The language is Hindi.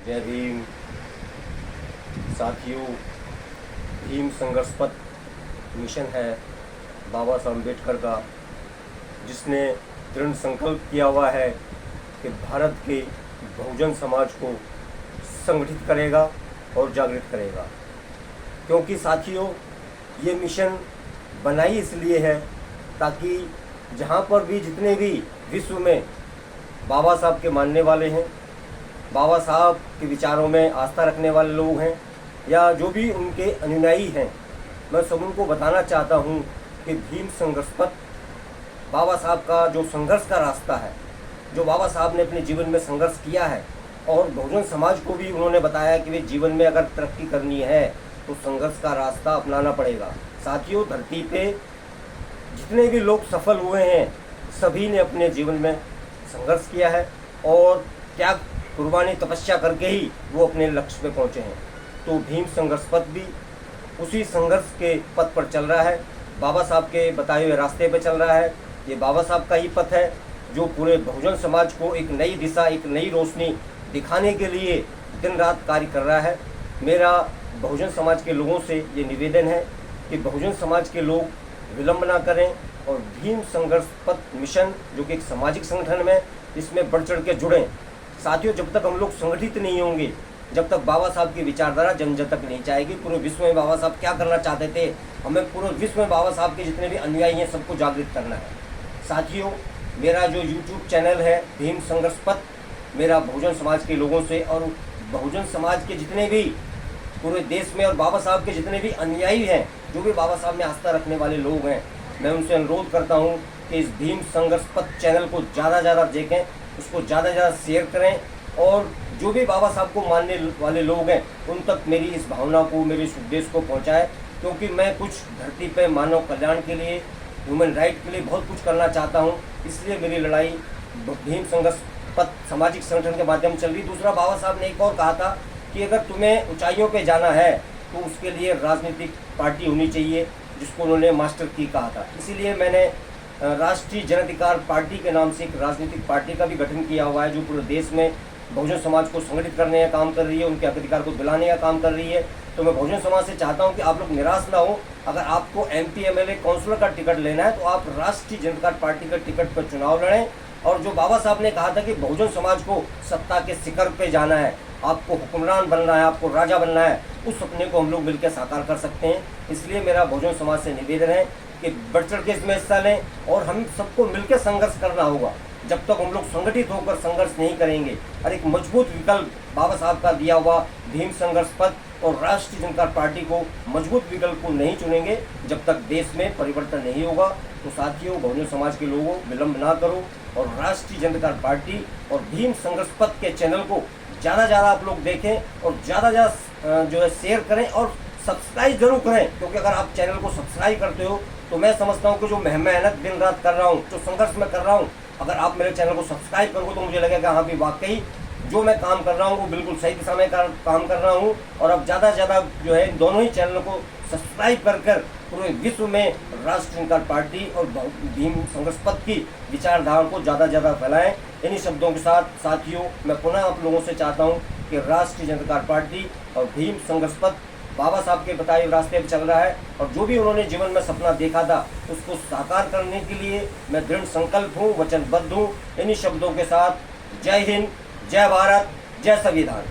जय भीम साथियों। भीम संघर्ष पथ मिशन है बाबा साहब अम्बेडकर का, जिसने दृढ़ संकल्प किया हुआ है कि भारत के बहुजन समाज को संगठित करेगा और जागृत करेगा। क्योंकि साथियों, ये मिशन बनाई इसलिए है ताकि जहाँ पर भी जितने भी विश्व में बाबा साहब के मानने वाले हैं, बाबा साहब के विचारों में आस्था रखने वाले लोग हैं, या जो भी उनके अनुयायी हैं, मैं सब उनको बताना चाहता हूँ कि भीम संघर्ष पथ बाबा साहब का जो संघर्ष का रास्ता है, जो बाबा साहब ने अपने जीवन में संघर्ष किया है, और बहुजन समाज को भी उन्होंने बताया कि वे जीवन में अगर तरक्की करनी है तो संघर्ष का रास्ता अपनाना पड़ेगा। साथियों, धरती पे जितने भी लोग सफल हुए हैं, सभी ने अपने जीवन में संघर्ष किया है और त्याग, कुर्बानी, तपस्या करके ही वो अपने लक्ष्य पे पहुंचे हैं। तो भीम संघर्ष पथ भी उसी संघर्ष के पथ पर चल रहा है, बाबा साहब के बताए हुए रास्ते पे चल रहा है। ये बाबा साहब का ही पथ है जो पूरे बहुजन समाज को एक नई दिशा, एक नई रोशनी दिखाने के लिए दिन रात कार्य कर रहा है। मेरा बहुजन समाज के लोगों से ये निवेदन है कि बहुजन समाज के लोग विलंब ना करें और भीम संघर्ष पथ मिशन, जो कि एक सामाजिक संगठन में, इसमें बढ़ चढ़ के जुड़ें। साथियों, जब तक हम लोग संगठित नहीं होंगे, जब तक बाबा साहब की विचारधारा जन जन तक नहीं जाएगी। पूरे विश्व में बाबा साहब क्या करना चाहते थे, हमें पूरे विश्व में बाबा साहब के जितने भी अनुयायी हैं सबको जागृत करना है। साथियों, मेरा जो यूट्यूब चैनल है भीम संघर्ष पथ, मेरा बहुजन समाज के लोगों से और बहुजन समाज के जितने भी पूरे देश में और बाबा साहब के जितने भी अनुयायी हैं, जो भी बाबा साहब में आस्था रखने वाले लोग हैं, मैं उनसे अनुरोध करता हूं कि इस भीम संघर्ष पथ चैनल को ज़्यादा से ज़्यादा देखें, उसको ज़्यादा से ज़्यादा शेयर करें, और जो भी बाबा साहब को मानने वाले लोग हैं उन तक मेरी इस भावना को, मेरे इस उद्देश्य को पहुँचाए। क्योंकि मैं कुछ धरती पर मानव कल्याण के लिए, ह्यूमन राइट के लिए बहुत कुछ करना चाहता हूँ। इसलिए मेरी लड़ाई भीम संघर्ष पथ सामाजिक संगठन के माध्यम से चल रही। दूसरा, बाबा साहब ने एक और कहा था कि अगर तुम्हें ऊंचाइयों पे जाना है तो उसके लिए राजनीतिक पार्टी होनी चाहिए, जिसको उन्होंने मास्टर की कहा था। इसीलिए मैंने राष्ट्रीय जन अधिकार पार्टी के नाम से एक राजनीतिक पार्टी का भी गठन किया हुआ है, जो पूरे देश में बहुजन समाज को संगठित करने का काम कर रही है, उनके अधिकार को दिलाने का काम कर रही है। तो मैं बहुजन समाज से चाहता हूं कि आप लोग निराश ना हो। अगर आपको MP MLA काउंसिलर का टिकट लेना है तो आप राष्ट्रीय जन अधिकार पार्टी के टिकट पर चुनाव लड़ें। और जो बाबा साहब ने कहा था कि बहुजन समाज को सत्ता के शिखर पे जाना है, आपको हुक्मरान बनना है, आपको राजा बनना है, उस सपने को हम लोग मिलकर साकार कर सकते हैं। इसलिए मेरा बहुजन समाज से निवेदन है कि बढ़ चढ़ के इसमें हिस्सा लें और हम सबको मिलकर संघर्ष करना होगा। जब तक हम लोग संगठित होकर संघर्ष नहीं करेंगे और एक मजबूत विकल्प बाबा साहब का दिया हुआ भीम संघर्ष पथ और राष्ट्रीय जनता पार्टी को मजबूत विकल्प को नहीं चुनेंगे, जब तक देश में परिवर्तन नहीं होगा। तो साथियों, बहुजन समाज के लोगों, विलंब ना करो और राष्ट्रीय जनता पार्टी और भीम संघर्ष पथ के चैनल को ज़्यादा ज़्यादा आप लोग देखें और ज़्यादा ज़्यादा जो है शेयर करें और सब्सक्राइब जरूर करें। क्योंकि अगर आप चैनल को सब्सक्राइब करते हो तो मैं समझता हूँ कि जो मैं मेहनत दिन रात कर रहा हूँ, जो संघर्ष में कर रहा हूँ, अगर आप मेरे चैनल को सब्सक्राइब करोगे तो मुझे लगेगा हाँ भी वाकई जो मैं काम कर रहा हूँ वो बिल्कुल सही दिशा में काम कर रहा हूँ। और अब ज़्यादा से ज़्यादा जो है दोनों ही चैनलों को सब्सक्राइब कर पूरे विश्व में राष्ट्रीय जनता पार्टी और भीम संघर्ष पथ की विचारधारा को ज़्यादा से ज़्यादा फैलाएं। इन्हीं शब्दों के साथ साथियों, मैं पुनः आप लोगों से चाहता हूँ कि राष्ट्रीय जनता पार्टी और भीम संघर्ष पथ बाबा साहब के बताए रास्ते पर चल रहा है, और जो भी उन्होंने जीवन में सपना देखा था उसको साकार करने के लिए मैं दृढ़ संकल्प हूँ, वचनबद्ध हूँ। इन्हीं शब्दों के साथ जय हिंद, जय भारत, जय संविधान।